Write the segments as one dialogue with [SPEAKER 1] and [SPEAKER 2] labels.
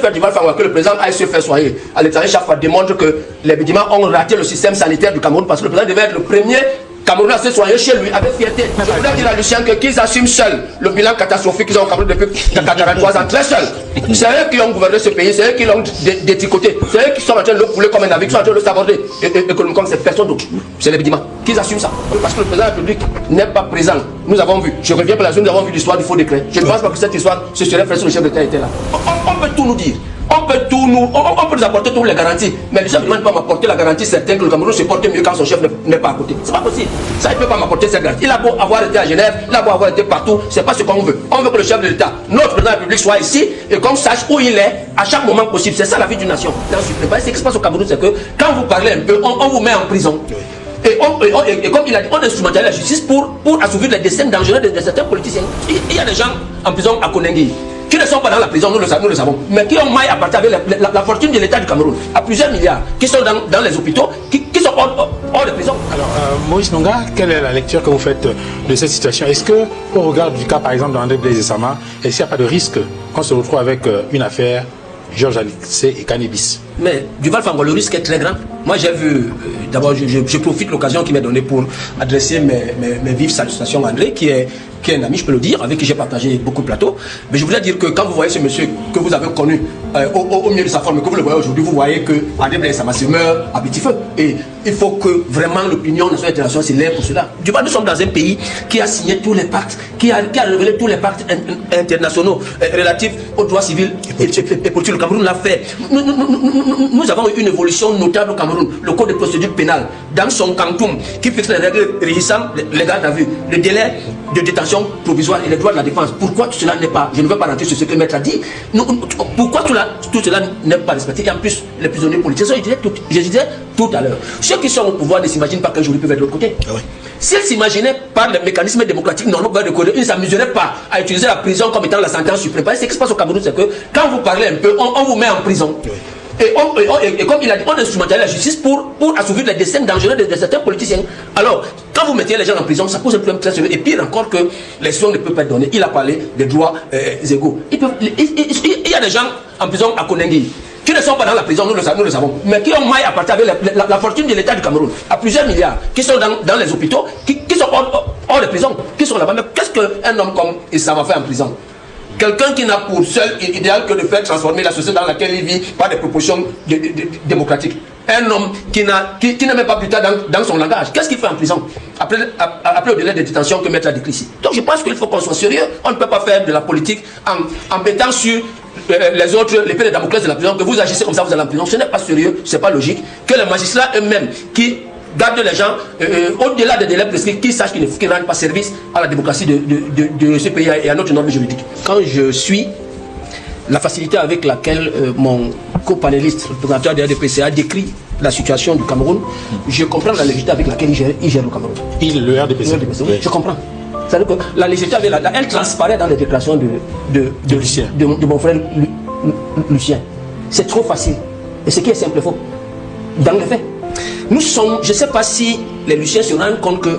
[SPEAKER 1] faire du Val-Fangwa que le président aille se faire soigner à l'étranger chaque fois démontre que les Bédimans ont raté le système sanitaire du Cameroun parce que le président devait être le premier Cameroun à se soigner chez lui avec fierté. Je voudrais dire à Lucien qu'ils assument seuls le bilan catastrophique qu'ils ont au Cameroun depuis 43 ans, très seuls. C'est eux qui ont gouverné ce pays, c'est eux qui l'ont détricoté, c'est eux qui sont en train de le couler comme un navire, qui sont en train de le saborder économiquement, c'est personne d'autre. C'est les Bédimans. Qu'ils assument ça. Parce que le président de la République n'est pas présent. Nous avons vu, je reviens pour la zone, nous avons vu l'histoire du faux décret. Je ne pense pas que cette histoire se serait faite si le chef d'État était là. On peut tout nous dire. On peut nous apporter toutes les garanties, mais le chef ne peut pas m'apporter la garantie certaine que le Cameroun se porte mieux quand son chef n'est pas à côté. C'est pas possible. Ça, il ne peut pas m'apporter cette garantie. Il a beau avoir été à Genève, il a beau avoir été partout, c'est pas ce qu'on veut. On veut que le chef de l'État, notre président de la République, soit ici et qu'on sache où il est à chaque moment possible. C'est ça la vie d'une nation. Ce qui se passe au Cameroun, c'est que quand vous parlez un peu, on vous met en prison. Et comme il a dit, on instrumentalise la justice pour assouvir les desseins dangereux de certains politiciens. Il y a des gens en prison à Konengi qui ne sont pas dans la prison, nous le savons, mais qui ont maille à partir avec la fortune de l'État du Cameroun, à plusieurs milliards, qui sont dans les hôpitaux, qui sont hors de prison.
[SPEAKER 2] Alors, Maurice Nonga, quelle est la lecture que vous faites de cette situation? Est-ce que, au regard du cas, par exemple, d'André Blaise Sama, est-ce qu'il n'y a pas de risque qu'on se retrouve avec une affaire Georges Alixé et Cannabis?
[SPEAKER 1] Mais du Val-Fangwa, le risque est très grand. Moi, j'ai vu, d'abord, je profite de l'occasion qui m'est donnée pour adresser mes vives salutations à André, qui est un ami, je peux le dire, avec qui j'ai partagé beaucoup de plateaux. Mais je voulais dire que quand vous voyez ce monsieur que vous avez connu au milieu de sa forme, que vous le voyez aujourd'hui, vous voyez que André Blaise Sama se meurt à petit feu. Et il faut que vraiment l'opinion nationale et internationale s'élève pour cela. Du coup, nous sommes dans un pays qui a signé tous les pactes, qui a révélé tous les pactes internationaux relatifs aux droits civils et politiques. Le Cameroun l'a fait. Nous avons eu une évolution notable au Cameroun. Le code de procédure pénale, dans son quantum, qui fixe les règles régissant les gardes à vue, le délai de détention provisoire et les droits de la défense. Pourquoi tout cela n'est pas, je ne veux pas rentrer sur ce que le maître a dit, pourquoi tout cela n'est pas respecté? Et en plus, les prisonniers politiques, je disais tout à l'heure, ceux qui sont au pouvoir ne s'imaginent pas qu'un jour ils peuvent être de l'autre côté. Ah oui. S'ils s'imaginaient par les mécanismes démocratiques normaux de côté, ils ne s'amuseraient pas à utiliser la prison comme étant la sentence suprême. Ce qui se passe au Cameroun, c'est que quand vous parlez un peu, on vous met en prison. Oui. Et comme il a dit, on instrumentalise la justice pour assouvir les desseins dangereux de certains politiciens. Alors, quand vous mettez les gens en prison, ça pose un problème très sérieux. Et pire encore que les soins ne peuvent pas être donnés. Il a parlé des droits égaux. Il y a des gens en prison à Konengi qui ne sont pas dans la prison, nous le savons, mais qui ont maille à partir avec la fortune de l'État du Cameroun, à plusieurs milliards, qui sont dans les hôpitaux, qui sont hors de prison, qui sont là-bas. Mais qu'est-ce qu'un homme comme Issa va faire en prison? Quelqu'un qui n'a pour seul idéal que de faire transformer la société dans laquelle il vit par des propositions démocratiques. Un homme qui n'est même pas plus tard dans son langage. Qu'est-ce qu'il fait en prison après le délai de détention que Maître a décrit ici? Donc je pense qu'il faut qu'on soit sérieux. On ne peut pas faire de la politique en mettant sur les autres l'épée de Damoclès de la prison, que vous agissez comme ça, vous allez en prison. Ce n'est pas sérieux, ce n'est pas logique. Que les magistrats eux-mêmes qui gardent les gens au-delà des délais prescrits, qu'ils sachent qu'ils ne rendent pas service à la démocratie de ce pays et à notre norme juridique. Quand je suis la facilité avec laquelle mon co-panéliste, le présentateur de RDPC, a décrit la situation du Cameroun, je comprends la légèreté avec laquelle il gère le Cameroun.
[SPEAKER 2] Le RDPC.
[SPEAKER 1] Oui, je comprends. C'est-à-dire que la légèreté, elle transparaît dans les déclarations de mon frère Lucien. C'est trop facile. Et ce qui est simple et faux. Dans les faits. Nous sommes, je ne sais pas si les Luciens se rendent compte que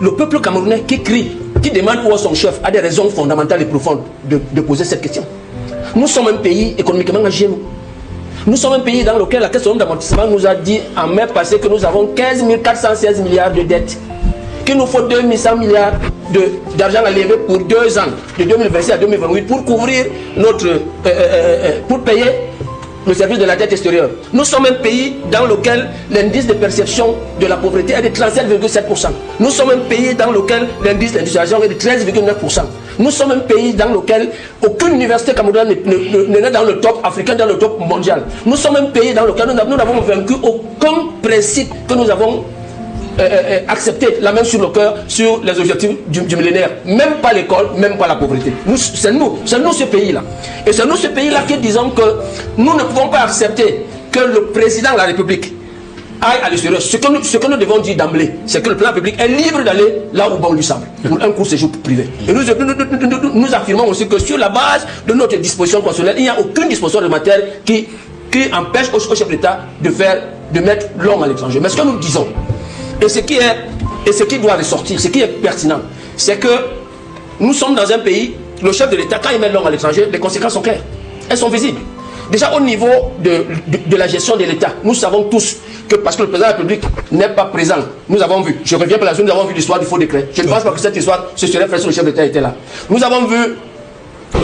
[SPEAKER 1] le peuple camerounais qui crie, qui demande où est son chef, a des raisons fondamentales et profondes de poser cette question. Nous sommes un pays économiquement engagé. Nous sommes un pays dans lequel la question d'amortissement nous a dit en mai passé que nous avons 15 416 milliards de dettes. Qu'il nous faut 2100 milliards d'argent à lever pour 2 ans, de 2026 à 2028, pour couvrir pour payer le service de la dette extérieure. Nous sommes un pays dans lequel l'indice de perception de la pauvreté est de 37,7%. Nous sommes un pays dans lequel l'indice d'industrialisation est de 13,9%. Nous sommes un pays dans lequel aucune université camerounaise n'est dans le top africain, dans le top mondial. Nous sommes un pays dans lequel nous n'avons vaincu aucun principe que nous avons accepté, la main sur le cœur, sur les objectifs du millénaire. Même pas l'école, même pas la pauvreté. C'est nous ce pays-là. Et c'est nous ce pays-là qui disons que nous ne pouvons pas accepter que le président de la République aille à l'extérieur. Ce que nous devons dire d'emblée, c'est que le président de la République est libre d'aller là où bon lui semble, pour un court séjour privé. Et nous affirmons aussi que sur la base de notre disposition constitutionnelle, il n'y a aucune disposition réglementaire qui empêche au chef d'État de mettre l'homme à l'étranger. Mais ce que nous disons, et ce qui doit ressortir, ce qui est pertinent, c'est que nous sommes dans un pays, le chef de l'État, quand il met l'homme à l'étranger, les conséquences sont claires. Elles sont visibles. Déjà au niveau de la gestion de l'État, nous savons tous que parce que le président de la République n'est pas présent, nous avons vu, je reviens pour la zone, nous avons vu l'histoire du faux décret. Je ne pense pas que cette histoire se serait faite sur le chef d'État était là. Nous avons vu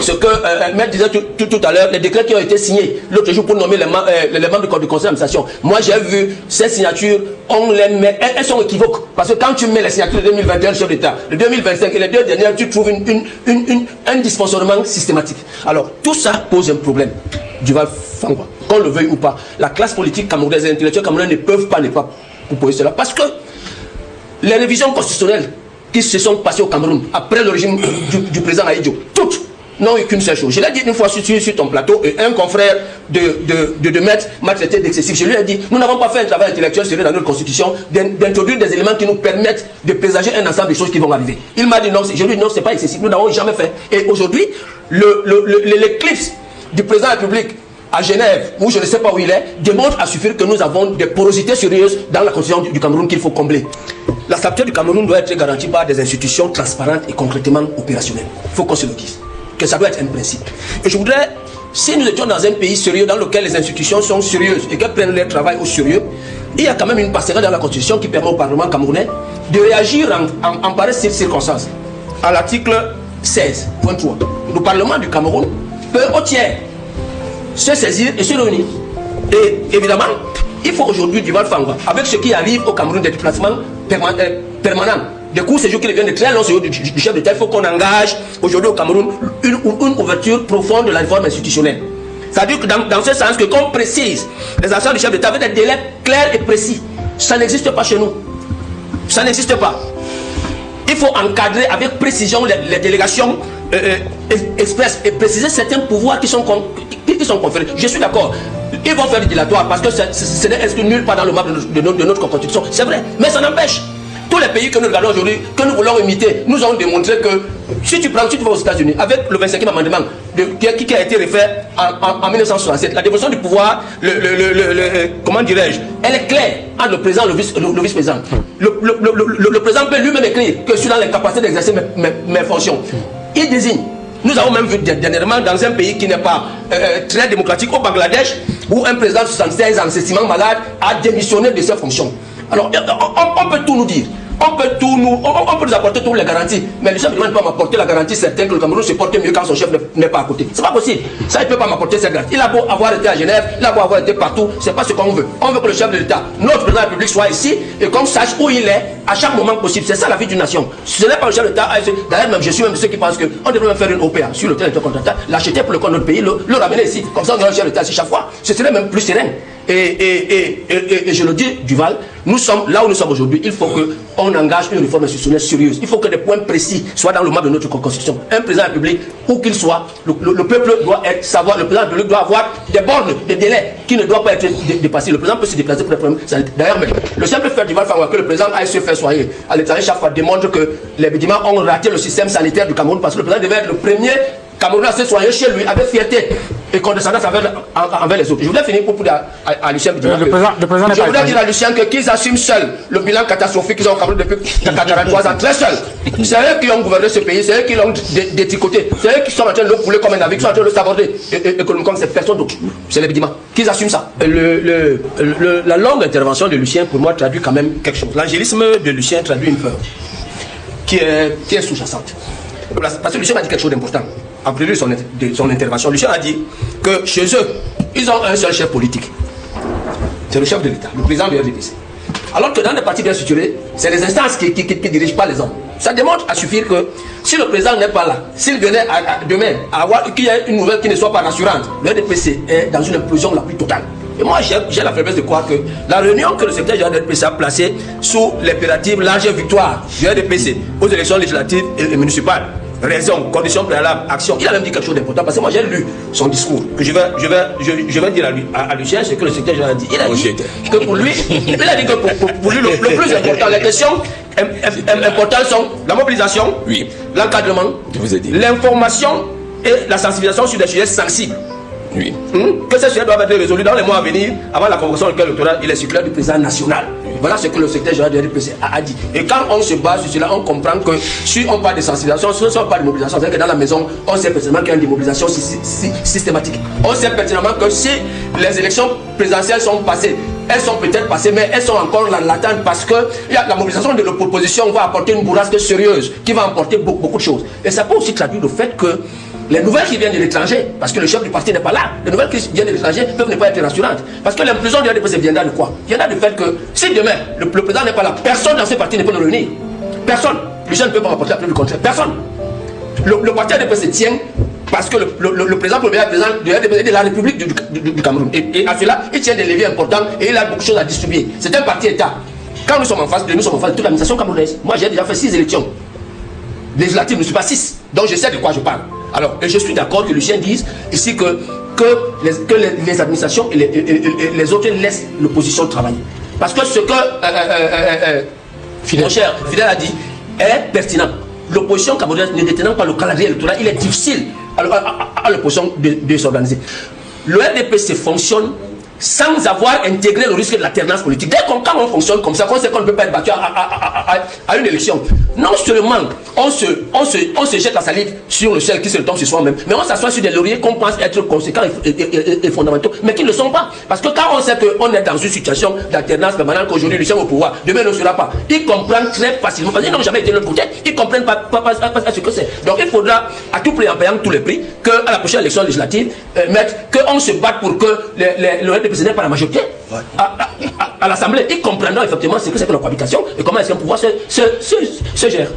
[SPEAKER 1] ce que Maître disait tout à l'heure, les décrets qui ont été signés l'autre jour pour nommer les membres du conseil d'administration. Moi j'ai vu ces signatures, elles sont équivoques. Parce que quand tu mets les signatures de 2021 du chef d'État, de 2025 et les deux dernières, tu trouves un dysfonctionnement systématique. Alors tout ça pose un problème. Duval Fangwa, qu'on le veuille ou pas, la classe politique camerounaise, les intellectuels camerounais ne peuvent pas proposer cela. Parce que les révisions constitutionnelles qui se sont passées au Cameroun après le régime du président Aïdjo, toutes n'ont eu qu'une seule chose. Je l'ai dit une fois sur ton plateau, et un confrère de maître m'a traité d'excessif. Je lui ai dit, nous n'avons pas fait un travail intellectuel sérieux dans notre constitution d'introduire des éléments qui nous permettent de présager un ensemble de choses qui vont arriver. Il m'a dit non, je lui ai dit non, c'est pas excessif, nous n'avons jamais fait. Et aujourd'hui, l'éclipse du président de la République à Genève, où je ne sais pas où il est, démontre à suffire que nous avons des porosités sérieuses dans la constitution du Cameroun qu'il faut combler. La stabilité du Cameroun doit être garantie par des institutions transparentes et concrètement opérationnelles. Il faut qu'on se le dise. Que ça doit être un principe. Et je voudrais, si nous étions dans un pays sérieux dans lequel les institutions sont sérieuses et qu'elles prennent leur travail au sérieux, il y a quand même une passerelle dans la Constitution qui permet au Parlement camerounais de réagir en pareille circonstance. À l'article 16.3, le Parlement du Cameroun peut au tiers se saisir et se réunir. Et évidemment, il faut aujourd'hui Duval Fangwa, avec ce qui arrive au Cameroun des déplacements permanents, des cours séjours qui deviennent de très longs séjours du chef d'État, il faut qu'on engage aujourd'hui au Cameroun une ouverture profonde de la réforme institutionnelle. C'est-à-dire que dans ce sens que qu'on précise les actions du chef d'État avec des délais clairs et précis. Ça n'existe pas chez nous. Ça n'existe pas. Il faut encadrer avec précision les délégations express et préciser certains pouvoirs qui sont conférés. Je suis d'accord. Ils vont faire du dilatoire parce que ce n'est inscrit nulle part dans le map de notre constitution. C'est vrai. Mais ça n'empêche. Tous les pays que nous regardons aujourd'hui, que nous voulons imiter, nous ont démontré que si tu vas aux États-Unis, avec le 25e amendement qui a été refait en 1967, la dévolution du pouvoir, comment dirais-je, elle est claire entre le président et le vice-président. Le président peut lui-même écrire que je suis dans l'incapacité d'exercer mes fonctions. Il désigne. Nous avons même vu dernièrement dans un pays qui n'est pas très démocratique, au Bangladesh, où un président de 76 ans, estimant malade, a démissionné de ses fonctions. Alors, on peut tout nous dire. On peut nous apporter toutes les garanties, mais le chef ne peut pas m'apporter la garantie certaine que le Cameroun se porte mieux quand son chef n'est pas à côté. C'est pas possible. Ça, il ne peut pas m'apporter cette garantie. Il a beau avoir été à Genève, il a beau avoir été partout, c'est pas ce qu'on veut. On veut que le chef de l'État, notre président de la République, soit ici et qu'on sache où il est à chaque moment possible. C'est ça la vie d'une nation. Ce n'est pas le chef de l'État. D'ailleurs, même je suis même de ceux qui pensent qu'on devrait même faire une OPA sur le terrain intercontinental, l'acheter pour le compte de notre pays, le ramener ici. Comme ça, on aura le chef de l'État ici chaque fois. Ce serait même plus serein. Et je le dis, Duval, nous sommes là où nous sommes aujourd'hui. Il faut qu'on engage une réforme institutionnelle sérieuse. Il faut que des points précis soient dans le marbre de notre constitution. Un président de la République, où qu'il soit, le peuple doit savoir, le président de la République doit avoir des bornes, des délais qui ne doivent pas être dépassés. Le président peut se déplacer pour des problèmes sanitaires. D'ailleurs, le simple fait Duval Fangwa que le président aille se faire soigner à l'étranger chaque fois démontre que les Bédimans ont raté le système sanitaire du Cameroun parce que le président devait être le premier Camerounais à se soigner chez lui avec fierté et condescendance envers les autres. Je voulais finir pour dire à Lucien Bédima. Je voulais dire à Lucien qu'ils assument seuls le bilan catastrophique qu'ils ont au Cameroun depuis 43 ans, très seuls. C'est eux qui ont gouverné ce pays, c'est eux qui l'ont détricoté, c'est eux qui sont en train de le couler comme un navire, qui sont en train de le saborder économiquement, c'est personne d'autre. C'est les Bédima. Qu'ils assument ça. La longue intervention de Lucien, pour moi, traduit quand même quelque chose. L'angélisme de Lucien traduit une peur qui est sous-jacente. Parce que Lucien a dit quelque chose d'important. En prélude de son intervention, Lucien a dit que chez eux, ils ont un seul chef politique. C'est le chef de l'État, le président du RDPC. Alors que dans des partis bien structurés, c'est les instances qui dirigent pas les hommes. Ça démontre à suffire que si le président n'est pas là, s'il venait demain à avoir qu'il y ait une nouvelle qui ne soit pas rassurante, le RDPC est dans une implosion la plus totale. Et moi, j'ai la faiblesse de croire que la réunion que le secrétaire général du RDPC a placée sous l'impérative large victoire du RDPC aux élections législatives et municipales, raison, conditions préalables, action. Il a même dit quelque chose d'important parce que moi j'ai lu son discours que je vais dire à Lucien ce que le secrétaire général a dit. Il a dit que pour lui, le plus important, les questions importantes sont la mobilisation, l'encadrement, l'information et la sensibilisation sur des sujets sensibles. Oui. Que ces sujets doivent être résolus dans les mois à venir, avant la convocation électorale et les circulaires du président national. Voilà ce que le secrétaire général du RDPC a dit. Et quand on se base sur cela, on comprend que si on parle de sensibilisation, si on parle de mobilisation, c'est-à-dire que dans la maison, on sait pertinemment qu'il y a une démobilisation systématique. On sait pertinemment que si les élections présidentielles sont passées, elles sont peut-être passées, mais elles sont encore dans l'attente parce que la mobilisation de l'opposition va apporter une bourrasque sérieuse qui va emporter beaucoup de choses. Et ça peut aussi traduire le fait que les nouvelles qui viennent de l'étranger, parce que le chef du parti n'est pas là, les nouvelles qui viennent de l'étranger peuvent ne pas être rassurantes. Parce que l'implosion du RDPC viendra de quoi? Viendra du fait que si demain le président n'est pas là, personne dans ce parti ne peut nous réunir. Personne. Les gens ne peuvent pas rapporter la preuve du contraire. Personne. Le parti RDPC tient parce que le président premier président du RDPC est de la République du Cameroun. Et à cela, il tient des leviers importants et il a beaucoup de choses à distribuer. C'est un parti État. Quand nous sommes en face de toute l'administration camerounaise, moi j'ai déjà fait 6 élections législatives, je ne suis pas 6. Donc je sais de quoi je parle. Alors, et je suis d'accord que Lucien dise ici que les administrations et les autres laissent l'opposition travailler. Parce que ce que mon cher Fidèle a dit est pertinent. L'opposition camerounaise ne détenant pas le calendrier électoral, il est difficile à l'opposition de s'organiser. Le RDPC fonctionne sans avoir intégré le risque de l'alternance politique. Dès qu'on quand on fonctionne comme ça, on sait qu'on ne peut pas être battu à une élection. Non seulement on se jette la salive sur le ciel qui se tombe sur soi-même, mais on s'assoit sur des lauriers qu'on pense être conséquents et fondamentaux, mais qui ne le sont pas. Parce que quand on sait qu'on est dans une situation d'alternance permanente, qu'aujourd'hui nous sommes au pouvoir, demain ne sera pas, ils comprennent très facilement, parce qu'ils n'ont jamais été de l'autre côté, ils ne comprennent pas ce que c'est. Donc il faudra, à tout prix, en payant tous les prix, qu'à la prochaine élection législative, qu'on se batte pour que le RDPC n'est pas la majorité à l'Assemblée. Ils comprendront effectivement ce que c'est que la cohabitation et comment est-ce qu'un pouvoir se gère.